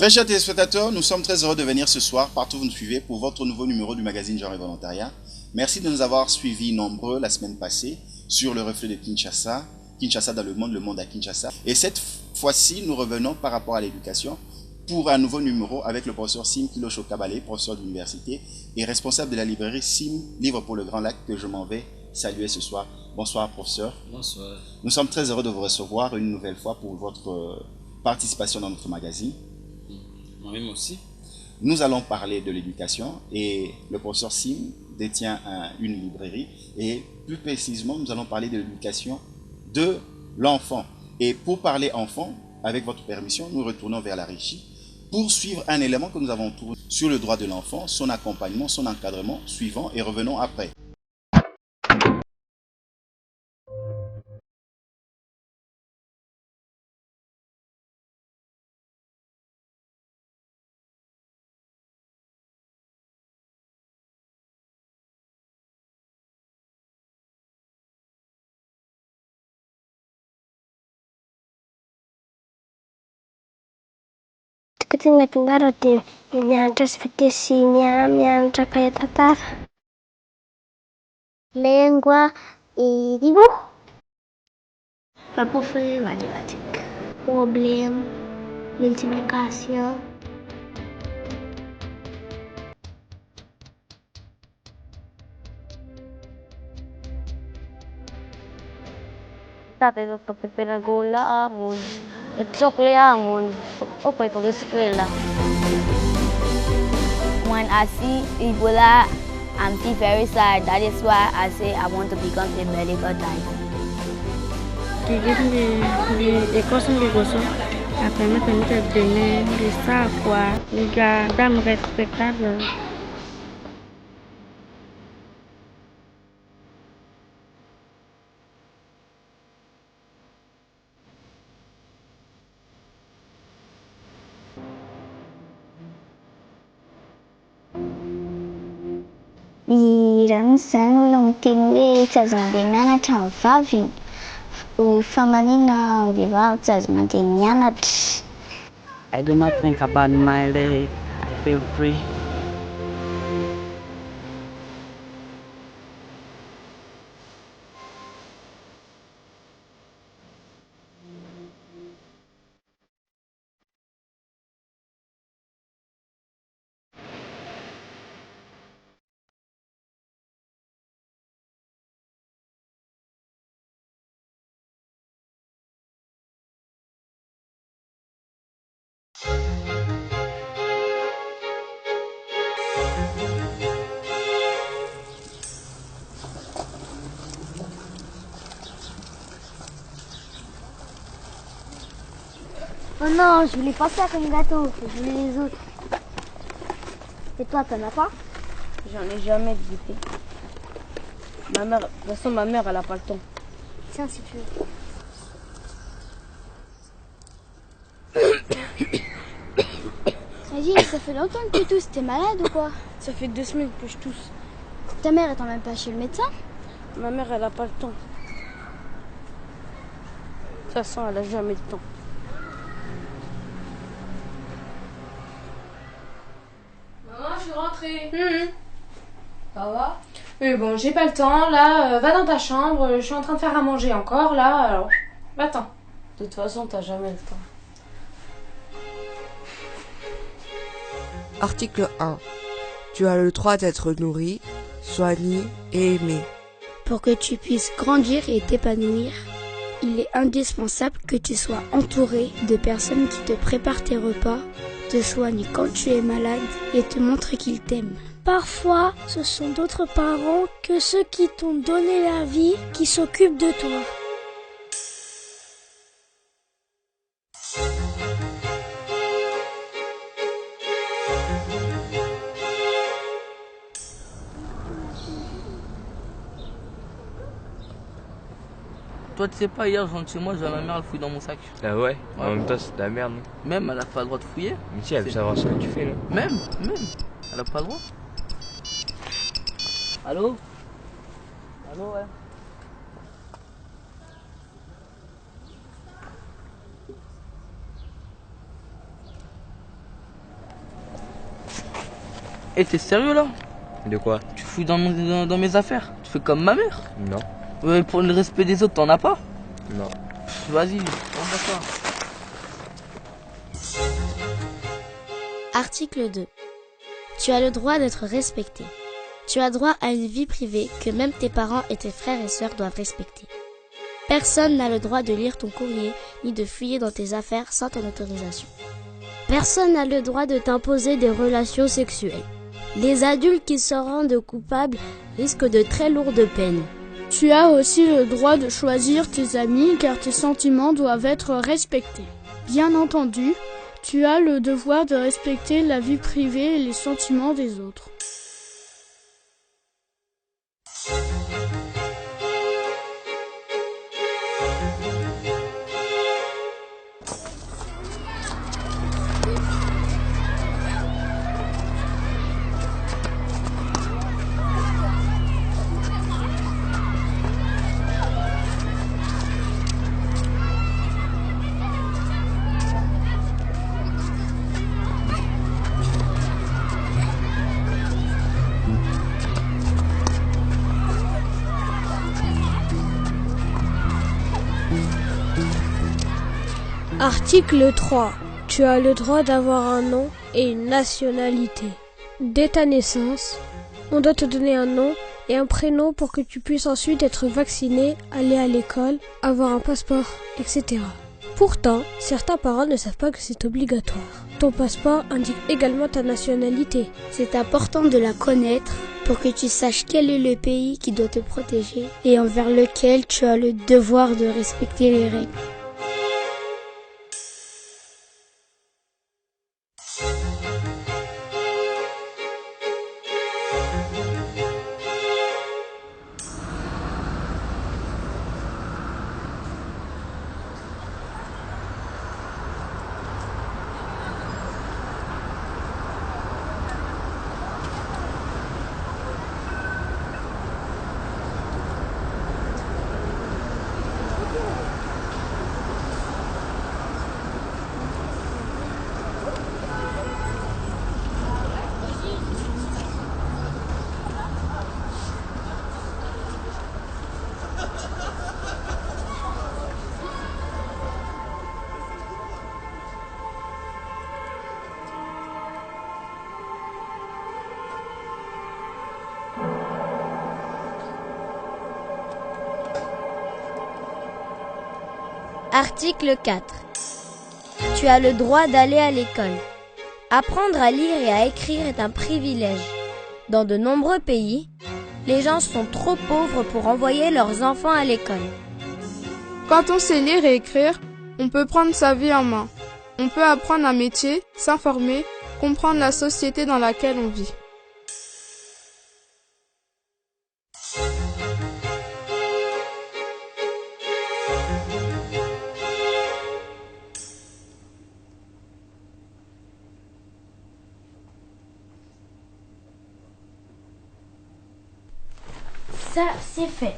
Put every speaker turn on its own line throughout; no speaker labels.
Très chers téléspectateurs, nous sommes très heureux de venir ce soir, partout où vous nous suivez, pour votre nouveau numéro du magazine Genre et Volontariat. Merci de nous avoir suivis nombreux la semaine passée sur le reflet de Kinshasa, Kinshasa dans le monde à Kinshasa. Et cette fois-ci, nous revenons par rapport à l'éducation pour un nouveau numéro avec le professeur Sim Kilosho Kabale, professeur d'université et responsable de la librairie Sim, Livre pour le Grand Lac, que je m'en vais saluer ce soir. Bonsoir professeur.
Bonsoir.
Nous sommes très heureux de vous recevoir une nouvelle fois pour votre participation dans notre magazine.
Moi-même aussi.
Nous allons parler de l'éducation et le professeur Sim détient une librairie et plus précisément nous allons parler de l'éducation de l'enfant. Et pour parler enfant, avec votre permission, nous retournons vers la régie pour suivre un élément que nous avons trouvé sur le droit de l'enfant, son accompagnement, son encadrement, suivant et revenons après.
Tinggal di miantra sfidesinya miantra kayak tatar lengua e dibuh papufel matematik problem multiplication Tate tutto per la gola amon e zokle amon o poi con l'esquela.
When I see Ebola, I'm feel very sad. That is why I say I want to become a medical doctor.
Di kosong di kosong apa macam itu dengan di sakwa juga dam respectable. Di rangsan long tinggi dengan macam vavin. Famanina vivaza mantinyanat.
I do not think about my leg. I feel free.
Oh non, je voulais pas ça comme gâteau, je voulais les autres. Et toi, t'en as pas?
J'en ai jamais goûté. Ma mère, de toute façon, ma mère, elle a pas le temps.
Tiens, si tu veux. Vas-y, ça fait longtemps que tu tousses, t'es malade ou quoi?
Ça fait 2 semaines que je tousse.
Ta mère, elle t'emmène pas chez le médecin?
Ma mère, elle a pas le temps. De toute façon, elle a jamais le temps.
Maman, je suis rentrée. Ça va? Oui, bon, j'ai pas le temps, là, va dans ta chambre, je suis en train de faire à manger encore, là, alors, va-t'en.
De toute façon, t'as jamais le temps.
Article 1. Tu as le droit d'être nourri, soigné et aimé.
Pour que tu puisses grandir et t'épanouir, il est indispensable que tu sois entouré de personnes qui te préparent tes repas, te soignent quand tu es malade et te montrent qu'ils t'aiment. Parfois, ce sont d'autres parents que ceux qui t'ont donné la vie qui s'occupent de toi.
Toi, tu sais pas, hier, je rentre chez moi, j'ai ma mère, elle fouille dans mon sac.
Ah ouais, en même temps, c'est de la merde. Non?
Même, elle a pas le droit de fouiller.
Mais si, elle veut savoir ce que tu fais, non?
Même, elle a pas le droit. Allô? Allô, ouais.
Et t'es sérieux là?
De quoi?
Tu fouilles dans mes affaires? Tu fais comme ma mère?
Non.
Ouais, pour le respect des autres, t'en as pas?
Non.
Vas-y, on va ça.
Article 2. Tu as le droit d'être respecté. Tu as droit à une vie privée que même tes parents et tes frères et sœurs doivent respecter. Personne n'a le droit de lire ton courrier ni de fouiller dans tes affaires sans ton autorisation. Personne n'a le droit de t'imposer des relations sexuelles. Les adultes qui se rendent coupables risquent de très lourdes peines.
Tu as aussi le droit de choisir tes amis car tes sentiments doivent être respectés. Bien entendu, tu as le devoir de respecter la vie privée et les sentiments des autres.
Article 3. Tu as le droit d'avoir un nom et une nationalité. Dès ta naissance, on doit te donner un nom et un prénom pour que tu puisses ensuite être vacciné, aller à l'école, avoir un passeport, etc. Pourtant, certains parents ne savent pas que c'est obligatoire. Ton passeport indique également ta nationalité.
C'est important de la connaître pour que tu saches quel est le pays qui doit te protéger et envers lequel tu as le devoir de respecter les règles.
Article 4. Tu as le droit d'aller à l'école. Apprendre à lire et à écrire est un privilège. Dans de nombreux pays, les gens sont trop pauvres pour envoyer leurs enfants à l'école.
Quand on sait lire et écrire, on peut prendre sa vie en main. On peut apprendre un métier, s'informer, comprendre la société dans laquelle on vit.
Ça, c'est fait.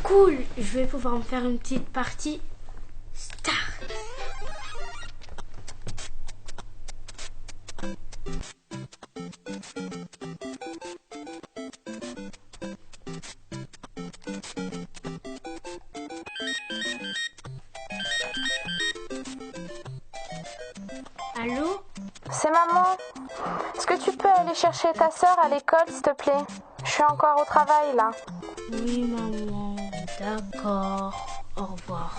Cool, je vais pouvoir me faire une petite partie. Start. Allô?
C'est maman. Est-ce que tu peux aller chercher ta sœur à l'école, s'il te plaît? Je suis encore au travail, là.
Oui, maman. D'accord. Au revoir.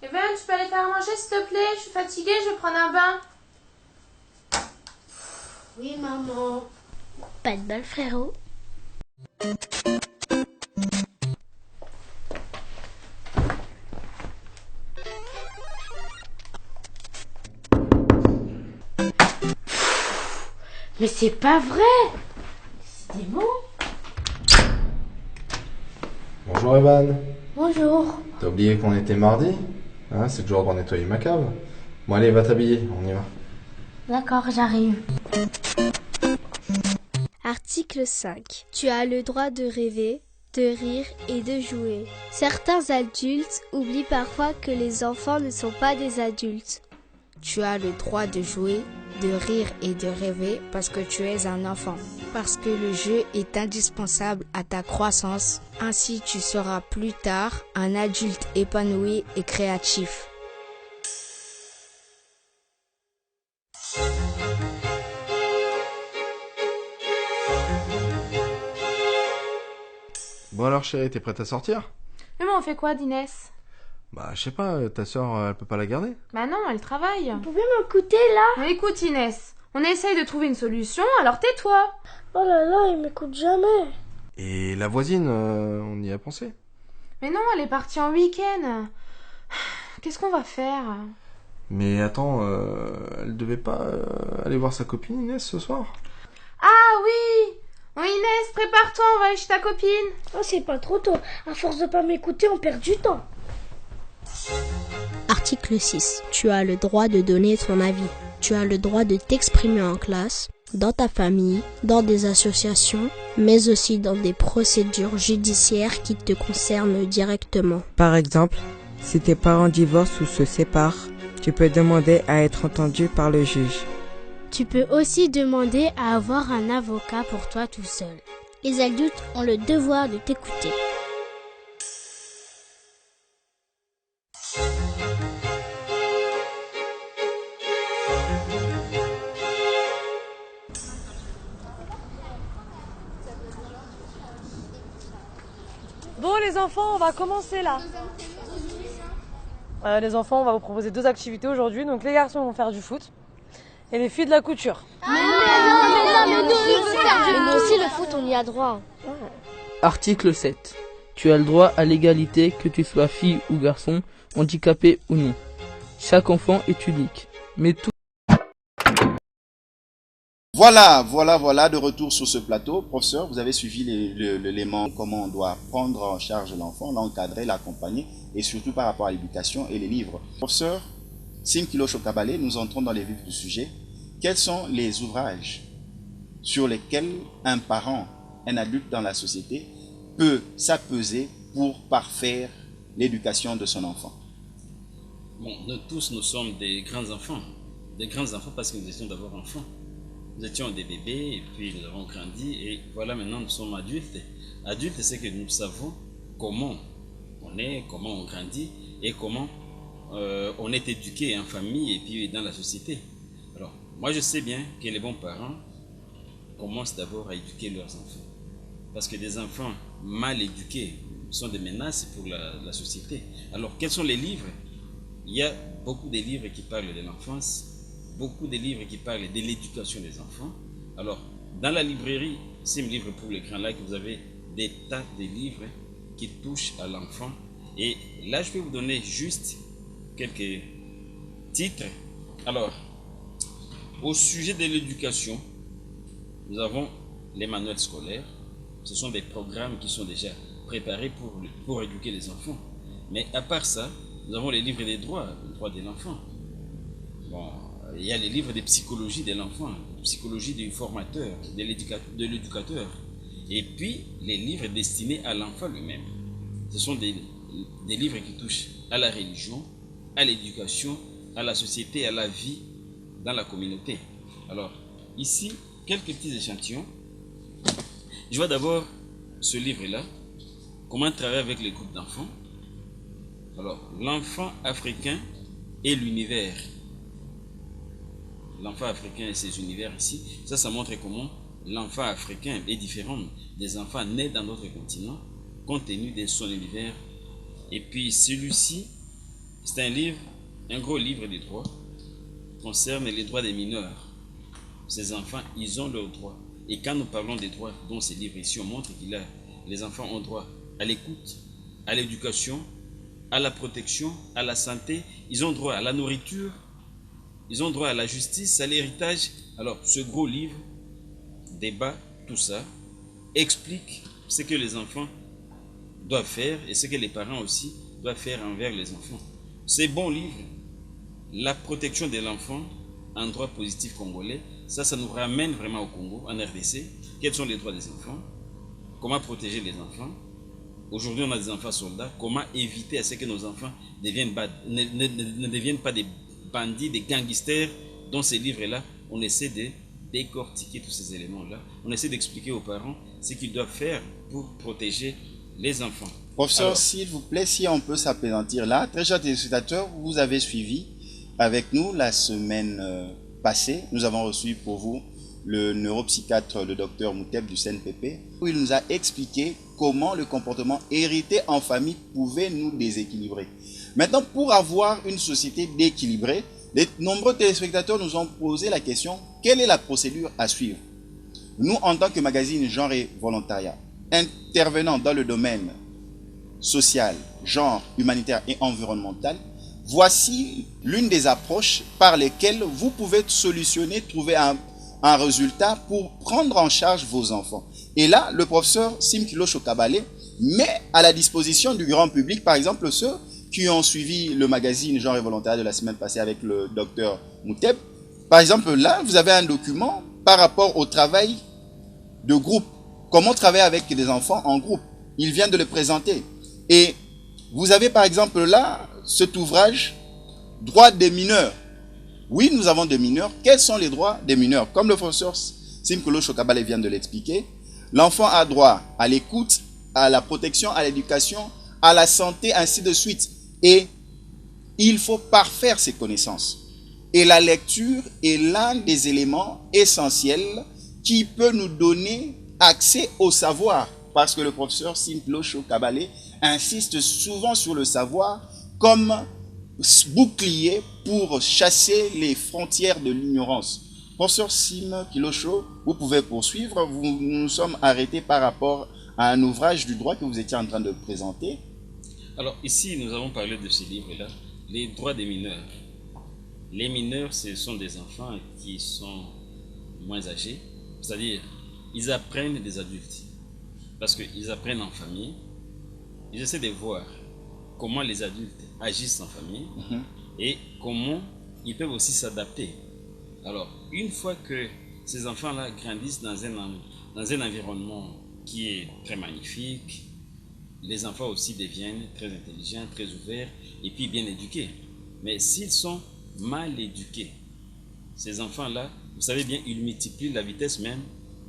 Evan, tu peux aller faire à manger, s'il te plaît? Je suis fatiguée, je vais prendre un bain.
Oui, maman. Pas de bol, frérot. Mais c'est pas vrai! C'était bon?
Bonjour Evan.
Bonjour.
T'as oublié qu'on était mardi? Hein, c'est le jour de nettoyer ma cave. Bon allez, va t'habiller, on y va.
D'accord, j'arrive.
Article 5. Tu as le droit de rêver, de rire et de jouer. Certains adultes oublient parfois que les enfants ne sont pas des adultes.
Tu as le droit de jouer, de rire et de rêver parce que tu es un enfant. Parce que le jeu est indispensable à ta croissance. Ainsi, tu seras plus tard un adulte épanoui et créatif.
Bon alors chérie, t'es prête à sortir?
Maman, on fait quoi d'Inès?
Bah je sais pas, ta soeur elle peut pas la garder?
Bah non, elle travaille.
Vous pouvez m'écouter là?
Mais écoute Inès, on essaye de trouver une solution, alors tais-toi.
Oh là là, il m'écoute jamais.
Et la voisine, on y a pensé?
Mais non, elle est partie en week-end. Qu'est-ce qu'on va faire?
Mais attends, elle devait pas aller voir sa copine Inès ce soir?
Ah oui! Oh Inès, prépare-toi, on va aller chez ta copine.
Oh, c'est pas trop tôt. À force de pas m'écouter, on perd du temps.
Article 6. Tu as le droit de donner ton avis. Tu as le droit de t'exprimer en classe, dans ta famille, dans des associations, mais aussi dans des procédures judiciaires qui te concernent directement.
Par exemple, si tes parents divorcent ou se séparent, tu peux demander à être entendu par le juge.
Tu peux aussi demander à avoir un avocat pour toi tout seul.
Les adultes ont le devoir de t'écouter.
Bon les enfants, on va commencer là. Les enfants, on va vous proposer 2 activités aujourd'hui. Donc les garçons vont faire du foot et les filles de la couture.
Mais nous aussi le foot, on y a droit.
Article 7. Tu as le droit à l'égalité que tu sois fille ou garçon, handicapé ou non. Chaque enfant est unique. Mais tout...
Voilà, de retour sur ce plateau. Professeur, vous avez suivi l'élément comment on doit prendre en charge l'enfant, l'encadrer, l'accompagner, et surtout par rapport à l'éducation et les livres. Professeur Simkilo Chokabale, nous entrons dans les vifs du sujet. Quels sont les ouvrages sur lesquels un parent, un adulte dans la société, peut s'appeser pour parfaire l'éducation de son enfant?
Bon, nous tous, nous sommes des grands enfants. Des grands enfants parce que nous étions d'abord enfants. Nous étions des bébés et puis nous avons grandi et voilà maintenant nous sommes adultes. Adultes, c'est que nous savons comment on est, comment on grandit et comment on est éduqué en famille et puis dans la société. Alors, moi je sais bien que les bons parents commencent d'abord à éduquer leurs enfants. Parce que des enfants mal éduqués sont des menaces pour la société. Alors, quels sont les livres? Il y a beaucoup de livres qui parlent de l'enfance, beaucoup de livres qui parlent de l'éducation des enfants. Alors, dans la librairie, c'est un livre pour les grands lacs, vous avez des tas de livres qui touchent à l'enfant. Et là, je peux vous donner juste quelques titres. Alors, au sujet de l'éducation, nous avons les manuels scolaires. Ce sont des programmes qui sont déjà préparés pour éduquer les enfants. Mais à part ça, nous avons les livres des droits, les droits de l'enfant. Bon, il y a les livres de psychologie de l'enfant, de psychologie du formateur, de l'éducateur. Et puis, les livres destinés à l'enfant lui-même. Ce sont des livres qui touchent à la religion, à l'éducation, à la société, à la vie dans la communauté. Alors, ici, quelques petits échantillons. Je vois d'abord ce livre-là, comment travailler avec les groupes d'enfants. Alors, l'enfant africain et l'univers. L'enfant africain et ses univers ici, ça montre comment l'enfant africain est différent des enfants nés dans d'autres continents, compte tenu de son univers. Et puis celui-ci, c'est un livre, un gros livre des droits, concerne les droits des mineurs. Ces enfants, ils ont leurs droits. Et quand nous parlons des droits dans ces livres ici, on montre que les enfants ont droit à l'écoute, à l'éducation, à la protection, à la santé, ils ont droit à la nourriture, ils ont droit à la justice, à l'héritage. Alors, ce gros livre débat tout ça, explique ce que les enfants doivent faire et ce que les parents aussi doivent faire envers les enfants. Ces bons livres, la protection de l'enfant, un droit positif congolais, ça nous ramène vraiment au Congo, en RDC, quels sont les droits des enfants, comment protéger les enfants. Aujourd'hui, on a des enfants soldats. Comment éviter à ce que nos enfants ne deviennent pas des bandits, des gangsters. Dans ces livres-là, on essaie de décortiquer tous ces éléments-là. On essaie d'expliquer aux parents ce qu'ils doivent faire pour protéger les enfants.
Professeur, s'il vous plaît, si on peut s'apaisantir là. Très chers téléspectateurs, vous avez suivi avec nous la semaine passée. Nous avons reçu pour vous le neuropsychiatre, le docteur Mouteb du CNPP, où il nous a expliqué comment le comportement hérité en famille pouvait nous déséquilibrer. Maintenant, pour avoir une société dééquilibrée, les nombreux téléspectateurs nous ont posé la question, quelle est la procédure à suivre? Nous, en tant que magazine Genre et Volontariat, intervenant dans le domaine social, genre, humanitaire et environnemental, voici l'une des approches par lesquelles vous pouvez solutionner, trouver un résultat pour prendre en charge vos enfants. Et là, le professeur Simkilo Chokabale met à la disposition du grand public, par exemple ceux qui ont suivi le magazine Genre et Volontariat de la semaine passée avec le docteur Mouteb. Par exemple, là, vous avez un document par rapport au travail de groupe. Comment travailler avec des enfants en groupe. Il vient de le présenter. Et vous avez par exemple là, cet ouvrage, Droits des mineurs. Oui, nous avons des mineurs. Quels sont les droits des mineurs? Comme le professeur Simkolo Chokabale vient de l'expliquer, l'enfant a droit à l'écoute, à la protection, à l'éducation, à la santé, ainsi de suite. Et il faut parfaire ses connaissances. Et la lecture est l'un des éléments essentiels qui peut nous donner accès au savoir. Parce que le professeur Simkolo Chokabale insiste souvent sur le savoir comme bouclier pour chasser les frontières de l'ignorance. Professeur Sim Kilosho, vous pouvez poursuivre. Nous sommes arrêtés par rapport à un ouvrage du droit que vous étiez en train de présenter.
Alors ici, nous avons parlé de ce livre-là, les droits des mineurs. Les mineurs, ce sont des enfants qui sont moins âgés, c'est-à-dire ils apprennent des adultes, parce qu'ils apprennent en famille, ils essaient de voir comment les adultes agissent en famille et comment ils peuvent aussi s'adapter. Alors, une fois que ces enfants-là grandissent dans un environnement qui est très magnifique, les enfants aussi deviennent très intelligents, très ouverts et puis bien éduqués. Mais s'ils sont mal éduqués, ces enfants-là, vous savez bien, ils multiplient la vitesse même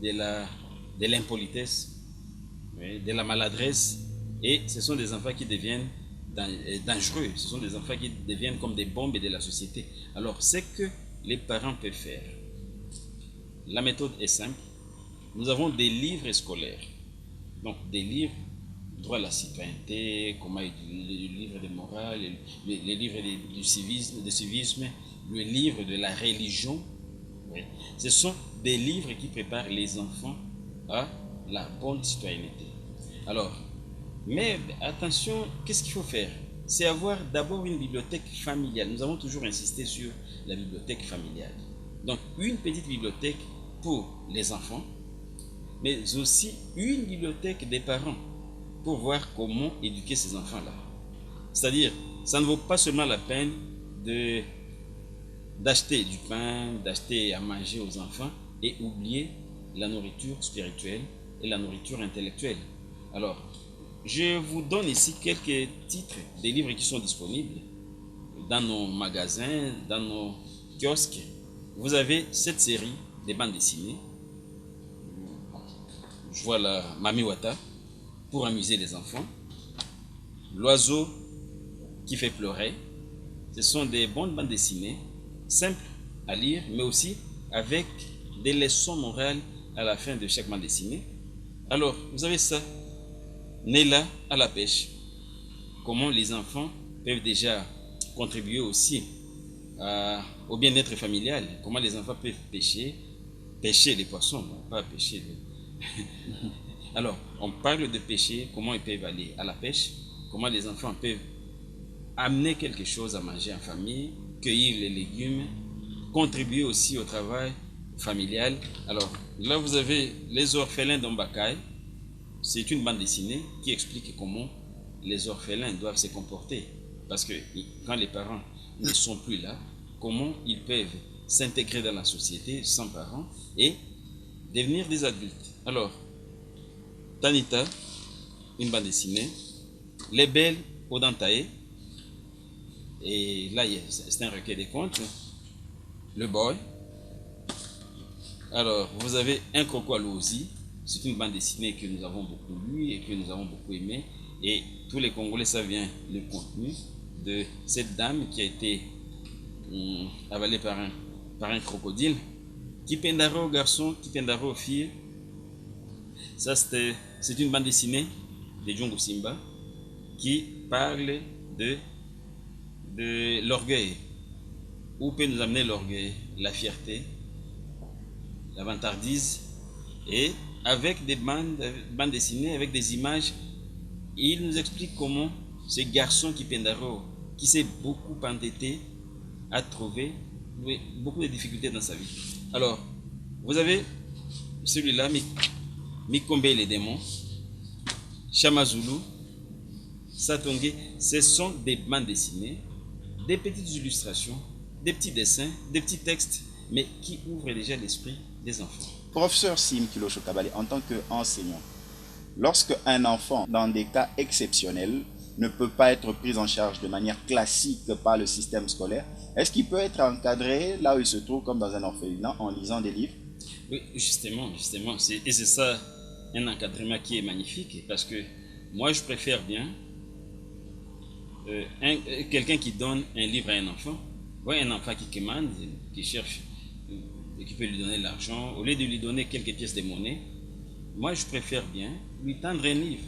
de l'impolitesse, de la maladresse, et ce sont des enfants qui deviennent dangereux, ce sont des enfants qui deviennent comme des bombes de la société. Alors, ce que les parents peuvent faire, la méthode est simple. Nous avons des livres scolaires, donc des livres droit à la citoyenneté, comment les livres de morale, les livres du civisme, le livre de la religion. Ce sont des livres qui préparent les enfants à la bonne citoyenneté. Alors, mais attention, qu'est-ce qu'il faut faire? C'est avoir d'abord une bibliothèque familiale. Nous avons toujours insisté sur la bibliothèque familiale. Donc, une petite bibliothèque pour les enfants, mais aussi une bibliothèque des parents pour voir comment éduquer ces enfants-là. C'est-à-dire, ça ne vaut pas seulement la peine d'acheter du pain, d'acheter à manger aux enfants et oublier la nourriture spirituelle et la nourriture intellectuelle. Alors, je vous donne ici quelques titres des livres qui sont disponibles dans nos magasins, dans nos kiosques. Vous avez cette série des bandes dessinées. Je vois la Mami Wata pour amuser les enfants. L'oiseau qui fait pleurer. Ce sont des bonnes bandes dessinées, simples à lire, mais aussi avec des leçons morales à la fin de chaque bande dessinée. Alors, vous avez ça. Nella à la pêche. Comment les enfants peuvent déjà contribuer aussi au bien-être familial. Comment les enfants peuvent pêcher les poissons, pas pêcher. Alors, on parle de pêcher, comment ils peuvent aller à la pêche, comment les enfants peuvent amener quelque chose à manger en famille, cueillir les légumes, contribuer aussi au travail familial. Alors, là, vous avez les orphelins d'Ombakai. C'est une bande dessinée qui explique comment les orphelins doivent se comporter. Parce que quand les parents ne sont plus là, comment ils peuvent s'intégrer dans la société sans parents et devenir des adultes. Alors, Tanita, une bande dessinée. Les Belles aux dents taillées. Et là, c'est un recueil de contes. Le Boy. Alors, vous avez Un Croco à l'eau aussi. C'est une bande dessinée que nous avons beaucoup lue et que nous avons beaucoup aimé. Et tous les Congolais savent bien le contenu de cette dame qui a été avalée par un crocodile. Kipendaro aux garçons, Kipendaro aux filles. Ça, c'est une bande dessinée de Djongo Simba qui parle de l'orgueil. Où peut nous amener l'orgueil, la fierté, la vantardise. Et avec des bandes dessinées, avec des images, il nous explique comment ce garçon Kipendaro, qui s'est beaucoup entêté, a trouvé beaucoup de difficultés dans sa vie. Alors, vous avez celui-là, Mikombe et les démons, Chamazulu, Satonge. Ce sont des bandes dessinées, des petites illustrations, des petits dessins, des petits textes, mais qui ouvrent déjà l'esprit des enfants.
Professeur Sim Kilosho Kabale, en tant qu'enseignant, lorsque un enfant, dans des cas exceptionnels, ne peut pas être pris en charge de manière classique par le système scolaire, est-ce qu'il peut être encadré là où il se trouve, comme dans un orphelinat, en lisant des livres?
Oui, justement. Et c'est ça, un encadrement qui est magnifique, parce que moi, je préfère bien quelqu'un qui donne un livre à un enfant, un enfant qui commande, qui cherche, et qui peut lui donner l'argent, au lieu de lui donner quelques pièces de monnaie. Moi, je préfère bien lui tendre un livre,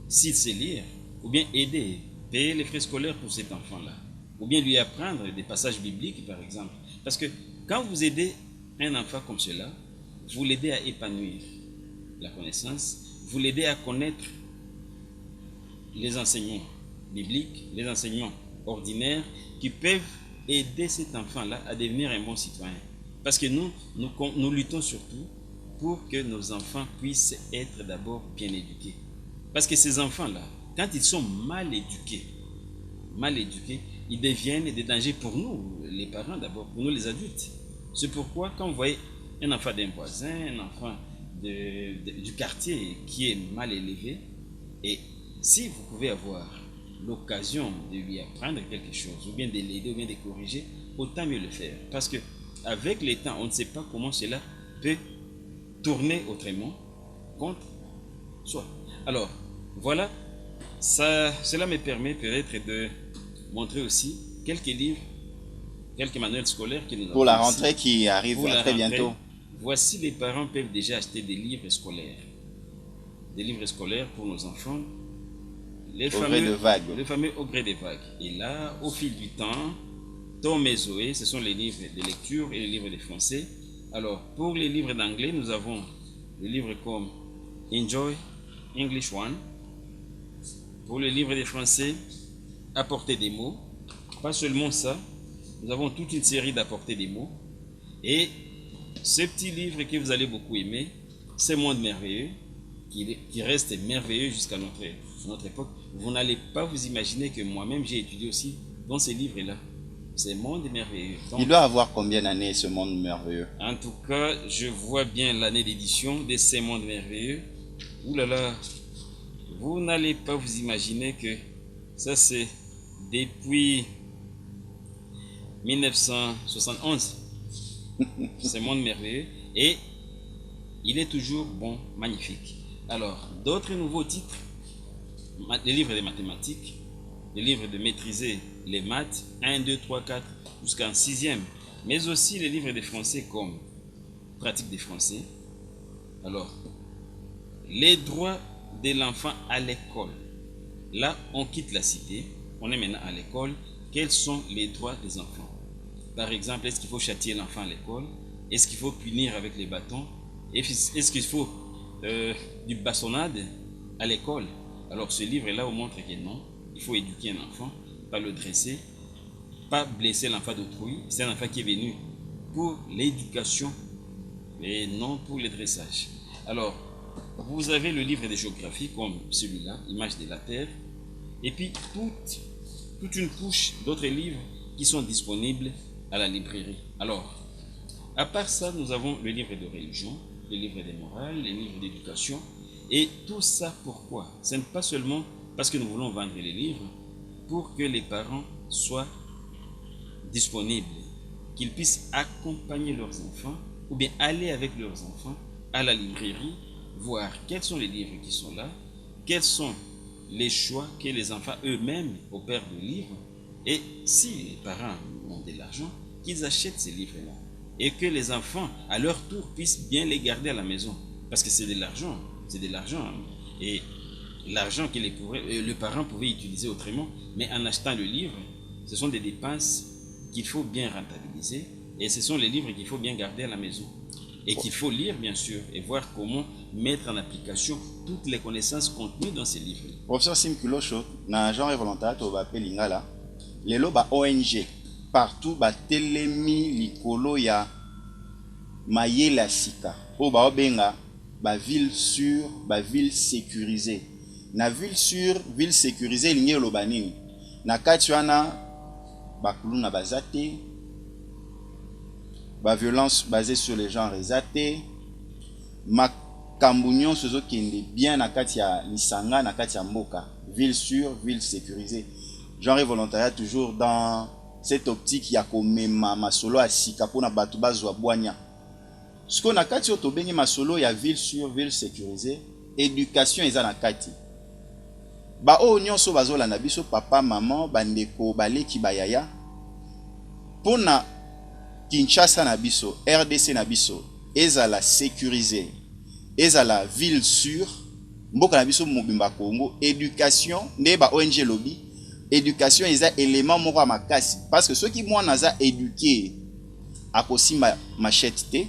s'il sait lire, ou bien aider, payer les frais scolaires pour cet enfant-là, ou bien lui apprendre des passages bibliques, par exemple. Parce que quand vous aidez un enfant comme cela, vous l'aidez à épanouir la connaissance, vous l'aidez à connaître les enseignements bibliques, les enseignements ordinaires qui peuvent aider cet enfant-là à devenir un bon citoyen. Parce que nous luttons surtout pour que nos enfants puissent être d'abord bien éduqués. Parce que ces enfants-là, quand ils sont mal éduqués, ils deviennent des dangers pour nous, les parents d'abord, pour nous les adultes. C'est pourquoi quand vous voyez un enfant d'un voisin, un enfant du quartier qui est mal élevé, et si vous pouvez avoir l'occasion de lui apprendre quelque chose, ou bien de l'aider, ou bien de corriger, autant mieux le faire. Parce que avec le temps, on ne sait pas comment cela peut tourner autrement contre soi. Alors, voilà, cela me permet peut-être de montrer aussi quelques livres, quelques manuels scolaires que nous avons.
Pour la rentrée qui arrive très bientôt.
Voici, les parents peuvent déjà acheter des livres scolaires. Des livres scolaires pour nos enfants. Le fameux Au gré des vagues. Et là, au fil du temps, Tom et Zoé, ce sont les livres de lecture et les livres de français. Alors, pour les livres d'anglais, nous avons des livres comme Enjoy English One. Pour les livres de français, Apporter des mots. Pas seulement ça, nous avons toute une série d'apporter des mots. Et ce petit livre que vous allez beaucoup aimer, C'est Monde merveilleux, qui reste merveilleux jusqu'à notre époque. Vous n'allez pas vous imaginer que moi-même j'ai étudié aussi dans ces livres-là. C'est Monde merveilleux. Donc,
il doit avoir combien d'années ce Monde merveilleux?
En tout cas, je vois bien l'année d'édition de ces Monde merveilleux. Ouh là là, vous n'allez pas vous imaginer que ça c'est depuis 1971. C'est Monde merveilleux et il est toujours bon, magnifique. Alors, d'autres nouveaux titres, les livres de mathématiques, les livres de maîtriser les maths, 1, 2, 3, 4, jusqu'en 6e, mais aussi les livres de français comme pratique des français. Alors, les droits de l'enfant à l'école. Là, on quitte la cité, on est maintenant à l'école. Quels sont les droits des enfants? Par exemple, est-ce qu'il faut châtier l'enfant à l'école? Est-ce qu'il faut punir avec les bâtons? Est-ce qu'il faut du bastonnade à l'école? Alors ce livre-là vous montre que non, il faut éduquer un enfant, pas le dresser, pas blesser l'enfant d'autrui. C'est un enfant qui est venu pour l'éducation et non pour le dressage. Alors, vous avez le livre de géographie comme celui-là, Image de la Terre, et puis toute une couche d'autres livres qui sont disponibles à la librairie. Alors, à part ça, nous avons le livre de religion, les livres de morale, les livres d'éducation. Et tout ça pourquoi? Ce n'est pas seulement parce que nous voulons vendre les livres, pour que les parents soient disponibles, qu'ils puissent accompagner leurs enfants ou bien aller avec leurs enfants à la librairie, voir quels sont les livres qui sont là, quels sont les choix que les enfants eux-mêmes opèrent de livres, et si les parents ont de l'argent, qu'ils achètent ces livres-là, et que les enfants, à leur tour, puissent bien les garder à la maison, parce que c'est de l'argent, et l'argent que le parent pouvait utiliser autrement, mais en achetant le livre, ce sont des dépenses qu'il faut bien rentabiliser, et ce sont les livres qu'il faut bien garder à la maison. Et qu'il faut lire, bien sûr, et voir comment mettre en application toutes les connaissances contenues dans ces livres.
Professeur Sim Kilosho, na genre volontaire, tu vas appeler Lingala. Les lots ONG, partout, telemi likolo ya maye la sika. Oba obenga, ville sûre, ville sécurisée. Na ville sûre, ville sécurisée, l'ingé lobanini. Na katuana, bakulu na bazate. Violence basée sur les genres exatés. Makambunyon sozo kende bien na kati ya lisanga na kati ya mboka. Ville sûre, ville sécurisée. Genre et volontariat toujours dans cette optique ya komema masolo ya sika pona batu bazwa bwanya. Siko na kati oto bengi masolo ya ville sûre, ville sécurisée, éducation eza na kati. Ba o nyonso bazola na biso papa maman bandeko baleki bayaya pona Kinshasa na biso, RDC na biso, ezala sécurisé, ezala ville sûre, mboka na biso mobimba Congo, éducation, neba ONG lobby, éducation eza élément moko ya makasi, parce que ceux qui mwana aza éduqué, akosi machette te,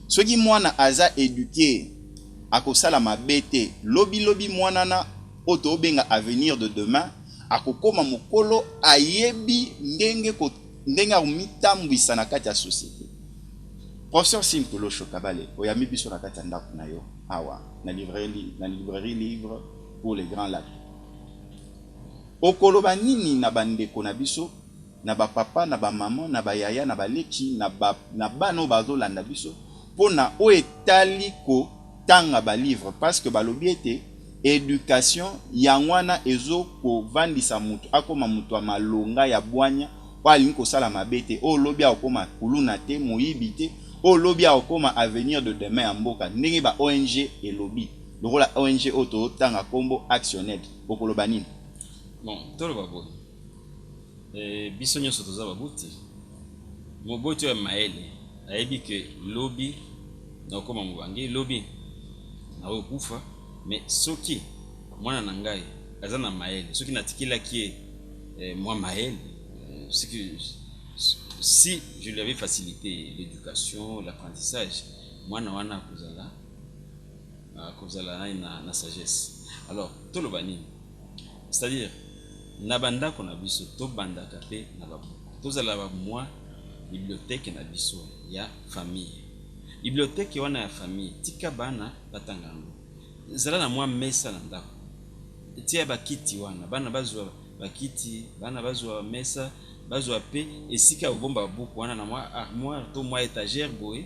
ceux qui mwana aza éduqué, akosala mabete, lobby mwana na oto obenga avenir de demain, akokoma mokolo ayebi ndenge ko ndenga umitambwisa na kati ya société. Professeur Sim Kilosho Kabale, oyami biso na kati ya ndako na yo awa na librairie livre pour les grands lacs. Okoloba nini na bandeko na biso, na ba papa, na ba maman, na ba yaya, na ba leki, na bano bazolanda biso pona o etali ko tanga ba livre, parce que balobi ete éducation yangwana ezo ko vandisa mutu akoma mutu amalonga ya bwanya alingi kosala mabete o lobi akoma kuluna te moyibi te o lobi akoma avenir de demain ya mboka ndenge ba ONG elobi lokola ONG oto tanga kombo actionnel okoloba nini?
Bon, toloba boy biso nyonso toza babuti moboto ya maele ayebi ke lobi na okoma mobange lobi na okufa, mais soki mwana na ngai aza na maele soki natikilaki moi maele, si je lui avais facilité l'éducation, l'apprentissage, moi na kozala na sagesse. Alors tolobani, c'est-à-dire na banda kona biso to banda kape na babu tozala ba moi bibliothèque na biso ya famille, bibliothèque wana ya famille tika bana batangango zala na moi mesa na ndako tia bakiti wana bana bazwa bakiti bana bazwa mesa bazwa pe esika obomba buku wana na moi armoire to moi étagère boye,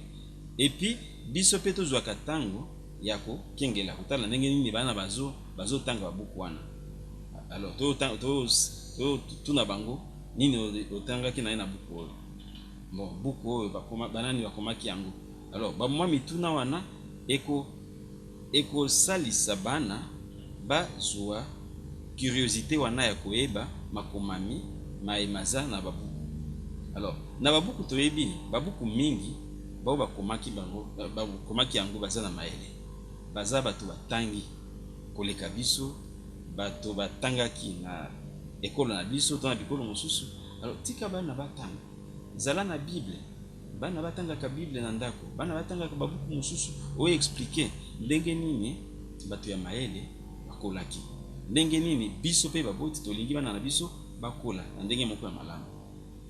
et puis biso pe tozwa katango yako kengela kutala ndenge nini bana bazo tanga buku wana. Alors to tuna bango nini otanga kina na buku oyo, bon buku oyo bakoma banani bakomaki yango. Alors ba moi mituna wana eko salisa bana bazwa curiosité wana ya koyeba makomami maemaza na babuku. Alors na babuku toyebi babuku mingi bao bakomaki bango bakomaki yango baza na maele baza bato batangi koleka biso bato batangaki na ekolo na biso to na bikolo mosusu. Alors tika bana batanga zala na Bible, bana batangaka Bible na ndako, bana batangaka babuku mosusu oyo expliquer ndenge nini bato ya maele bakolaki, ndenge nini biso pe baboti tolingi bana na biso bakola na ndenge moko ya malamu.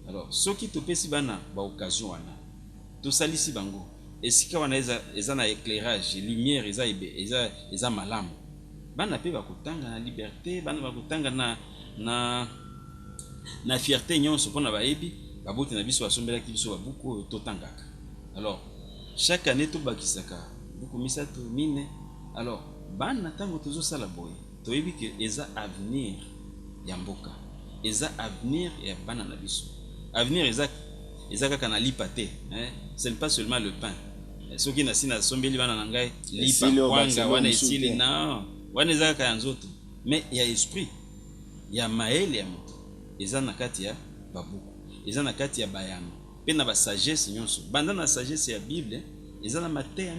Alors soki topesi bana ba occasion wana tosalisi bango esika wana eza na éclairage lumière eza malamu, bana pe bakotanga na liberté, bana bakotanga na fierté nyonso pona bayebi baboti na biso basombelaki biso babuku oyo totangaka. Alors chaque année tobakisaka buku misato mine. Alors bana tango tozosala boye toyebi ke eza avenir ya mboka, eza avenir ya bana na biso. Avenir eza kaka na lipa te, ce n'est pas seulement le pain. Soki na sina sombeli bana na ngai lipa kwanga wana esili na wana eza kaka ya nzoto, mais ya esprit ya maele ya moto eza na kati ya babuku, eza na kati ya bayano pe na ba sagesse nyonso. Banda na sagesse ya Bible eza na mateya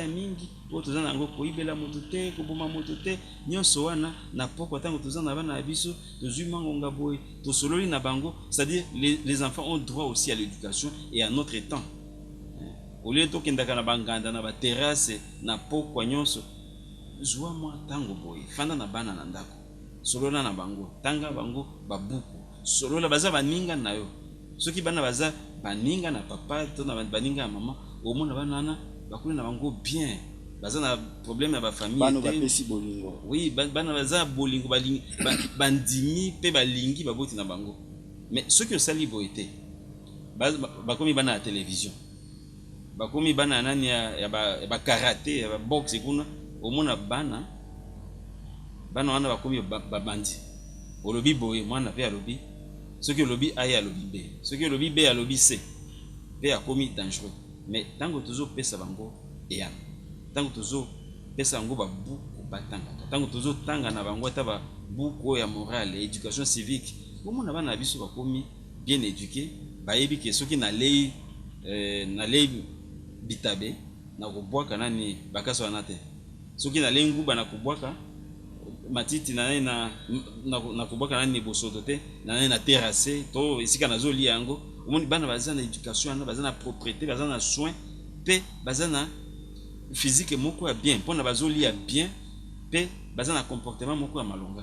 mingi po toza na yango koyibela moto te, koboma moto te, nyonso wana na poko tango toza na bana na biso tozwi mangonga boye tosololi na bango. C'est-à-dire les enfants ont droit aussi à l'éducation et à notre temps. Au lieu tokendaka na banganda na ba terrasse na poko nyonso, zwa mwa tango boye fanda na bana na ndako, solola na bango, tanga bango babuku, solola baza baninga na yo. Soki bana baza baninga na papa to na baninga na mama, au moins bana bakuli na bango bien, baza na problème ya ba famille
bana bapesi bolingo.
Oui, bana baza bolingo balingi bandimi pe balingi baboti na bango. Mais ceux qui osali boye te bakomi bana ya télévision, bakomi bana nani ya ba karaté ya ba boxe kuna, au moins bana wana bakomi babandi. Olobi boye mwana pe alobi, soki olobi A alobi B, soki olobi B alobi C, pe akomi dangereux. Mais tango tozo pesa bango eyana, tango tozo pesa bango babuku batanga, tango tozo tanga na bango ata babuku ya morale, éducation civique, komona bana na biso bakomi bien éduqués, bayebi ke soki na lei bitabe na kobwaka nani bakaso wana te, soki na lei nguba na kobwaka matiti na kobwaka nani bosoto te, na terrasse to esika na zoli yango. Omoni bana baza na éducation, baza na propriété, baza na soin, pe baza na physique moko ya bien, pona bazoli ya bien, pe baza na comportement moko ya malonga.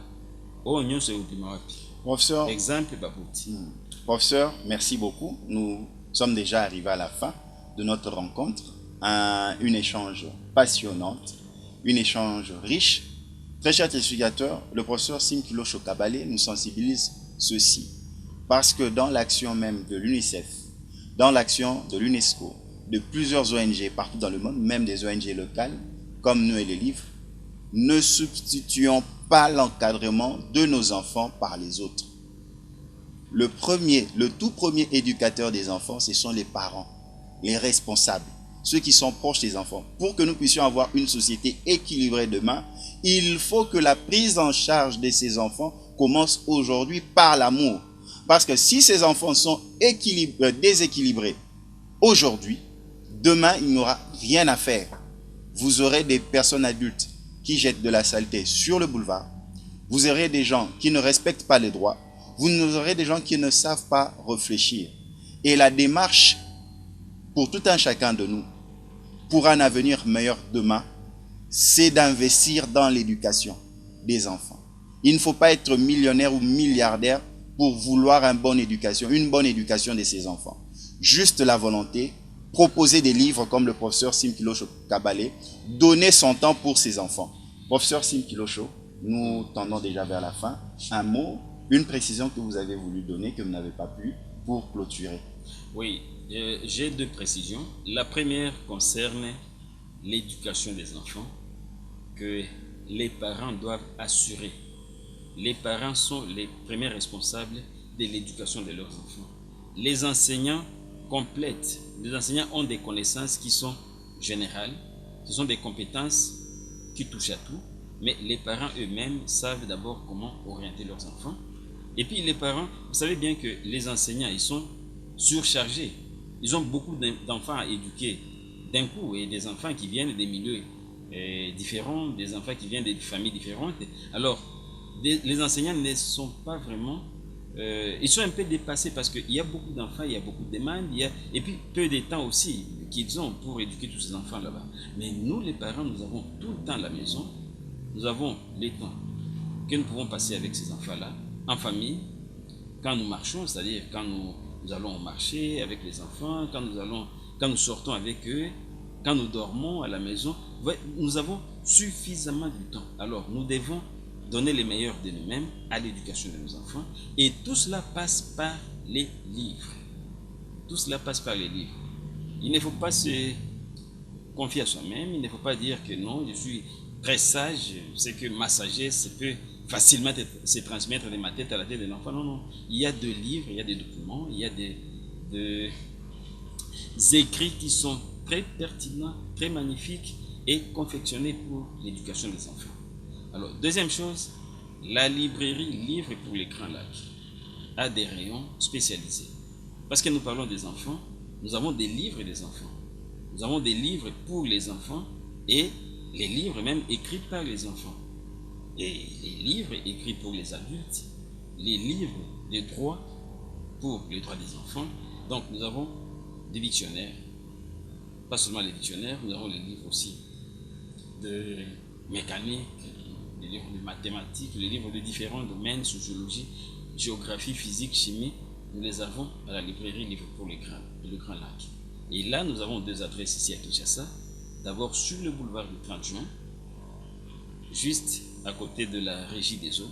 Oh nyonso ebima wapi.
Professeur,
exemple babouti.
Professeur, merci beaucoup. Nous sommes déjà arrivés à la fin de notre rencontre. Un échange passionnant, un échange riche. Très chers téléspectateurs, le professeur Simkilo Chokabale nous sensibilise ceci. Parce que dans l'action même de l'UNICEF, dans l'action de l'UNESCO, de plusieurs ONG partout dans le monde, même des ONG locales, comme nous et les livres, ne substituons pas l'encadrement de nos enfants par les autres. Le tout premier éducateur des enfants, ce sont les parents, les responsables, ceux qui sont proches des enfants. Pour que nous puissions avoir une société équilibrée demain, il faut que la prise en charge de ces enfants commence aujourd'hui par l'amour. Parce que si ces enfants sont déséquilibrés aujourd'hui, demain, il n'y aura rien à faire. Vous aurez des personnes adultes qui jettent de la saleté sur le boulevard. Vous aurez des gens qui ne respectent pas les droits. Vous aurez des gens qui ne savent pas réfléchir. Et la démarche pour tout un chacun de nous, pour un avenir meilleur demain, c'est d'investir dans l'éducation des enfants. Il ne faut pas être millionnaire ou milliardaire pour vouloir une bonne éducation de ses enfants. Juste la volonté, proposer des livres comme le professeur Simkilo Chokabale, donner son temps pour ses enfants. Professeur Simkilo Chokabale, nous tendons déjà vers la fin. Un mot, une précision que vous avez voulu donner, que vous n'avez pas pu, pour clôturer.
Oui, j'ai deux précisions. La première concerne l'éducation des enfants, que les parents doivent assurer. Les parents sont les premiers responsables de l'éducation de leurs enfants. Les enseignants complètent. Les enseignants ont des connaissances qui sont générales. Ce sont des compétences qui touchent à tout. Mais les parents eux-mêmes savent d'abord comment orienter leurs enfants. Et puis les parents, vous savez bien que les enseignants, ils sont surchargés. Ils ont beaucoup d'enfants à éduquer d'un coup, et des enfants qui viennent des milieux différents, des enfants qui viennent des familles différentes. Alors, les enseignants ne sont pas vraiment... ils sont un peu dépassés parce qu'il y a beaucoup d'enfants, il y a beaucoup de demandes, et puis peu de temps aussi qu'ils ont pour éduquer tous ces enfants là-bas. Mais nous, les parents, nous avons tout le temps à la maison, nous avons les temps que nous pouvons passer avec ces enfants-là, en famille, quand nous marchons, c'est-à-dire quand nous allons au marché avec les enfants, quand nous sortons avec eux, quand nous dormons à la maison. Nous avons suffisamment de temps. Alors, nous devons donner les meilleurs de nous-mêmes à l'éducation de nos enfants. Et tout cela passe par les livres. Tout cela passe par les livres. Il ne faut pas se confier à soi-même. Il ne faut pas dire que non, je suis très sage, c'est que ma sagesse peut facilement se transmettre de ma tête à la tête de l'enfant. Non, non. Il y a des livres, il y a des documents, il y a des écrits qui sont très pertinents, très magnifiques et confectionnés pour l'éducation des enfants. Alors, deuxième chose, la librairie Livres pour les Grands Lacs a des rayons spécialisés. Parce que nous parlons des enfants, nous avons des livres des enfants. Nous avons des livres pour les enfants et les livres même écrits par les enfants. Et les livres écrits pour les adultes, les livres de droit pour les droits des enfants. Donc nous avons des dictionnaires, pas seulement les dictionnaires, nous avons les livres aussi de mécanique, les livres de mathématiques, les livres de différents domaines, sociologie, géographie, physique, chimie. Nous les avons à la librairie Livres pour le Grand Lac. Et là, nous avons deux adresses ici à Kinshasa. D'abord sur le boulevard du 30 juin, juste à côté de la Régie des eaux.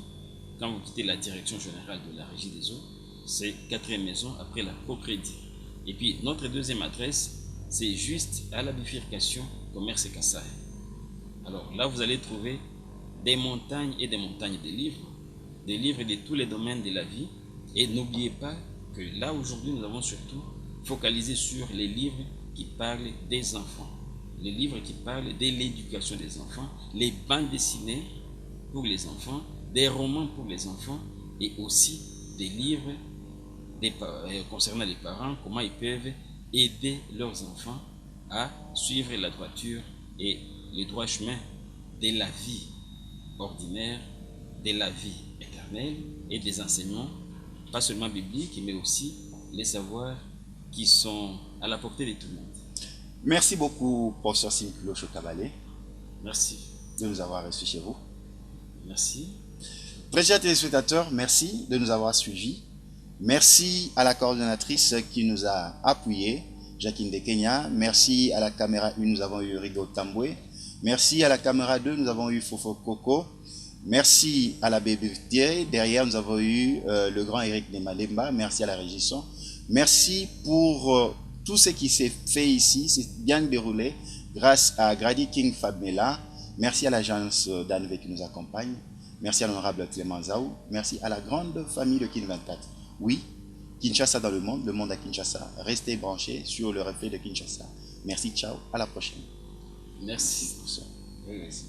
Quand vous quittez la direction générale de la Régie des eaux, c'est 4e maison après la Procrédit. Et puis notre deuxième adresse, c'est juste à la bifurcation Commerce et Kassai. Alors là, vous allez trouver des montagnes et des montagnes de livres de tous les domaines de la vie. Et n'oubliez pas que là, aujourd'hui, nous avons surtout focalisé sur les livres qui parlent des enfants. Les livres qui parlent de l'éducation des enfants, les bandes dessinées pour les enfants, des romans pour les enfants et aussi des livres concernant les parents, comment ils peuvent aider leurs enfants à suivre la droiture et le droit chemin de la vie ordinaire, de la vie éternelle et des enseignements, pas seulement bibliques, mais aussi les savoirs qui sont à la portée de tout le monde.
Merci beaucoup, professeur Simpulo Chokabale.
Merci.
De nous avoir reçus chez vous.
Merci.
Très chers téléspectateurs, merci de nous avoir suivis. Merci à la coordonnatrice qui nous a appuyés, Jacqueline de Kenya. Merci à la caméra 1, nous avons eu Rigo Tamboué. Merci à la caméra 2, nous avons eu Fofo Coco. Merci à la bébé Thier. Derrière, nous avons eu le grand Eric Nemalemba. Merci à la régisson. Merci pour tout ce qui s'est fait ici. C'est bien déroulé grâce à Grady King Fabmela. Merci à l'agence d'Anve qui nous accompagne. Merci à l'honorable Clément Zaou. Merci à la grande famille de Kin 24. Oui, Kinshasa dans le monde à Kinshasa. Restez branchés sur le reflet de Kinshasa. Merci, ciao, à la prochaine.
Merci.
Oui, merci.